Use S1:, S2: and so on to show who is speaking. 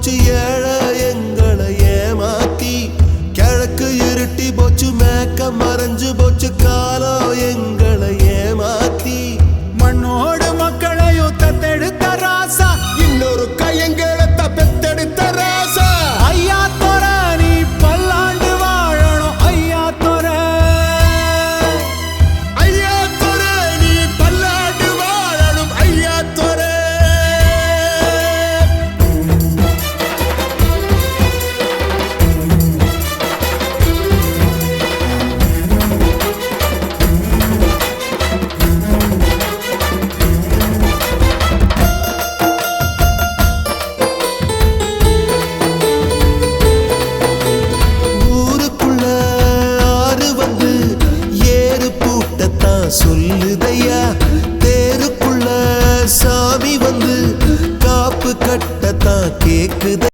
S1: போச்சு ஏழை எங்களை ஏமாத்தி கிழக்கு இருட்டி போச்சு மேக்க மறைஞ்சு போச்சு காலம் எங்களை ஏமாத்தி
S2: மண்ணோடு மக்களையும் தத்தெடுத்த ராசா
S1: இன்னொரு கையங்களை பெத்தெடுத்த ராசா
S2: ஐயா தோர நீ பல்லாண்டு வாழணும் ஐயா தோர
S1: ஐயா தோர நீ பல்லாண்டு வாழணும் ஐயா தோர சொல்லுதையா தேருக்குள்ள சாமி வந்து காப்பு கட்டத்தான் கேக்குத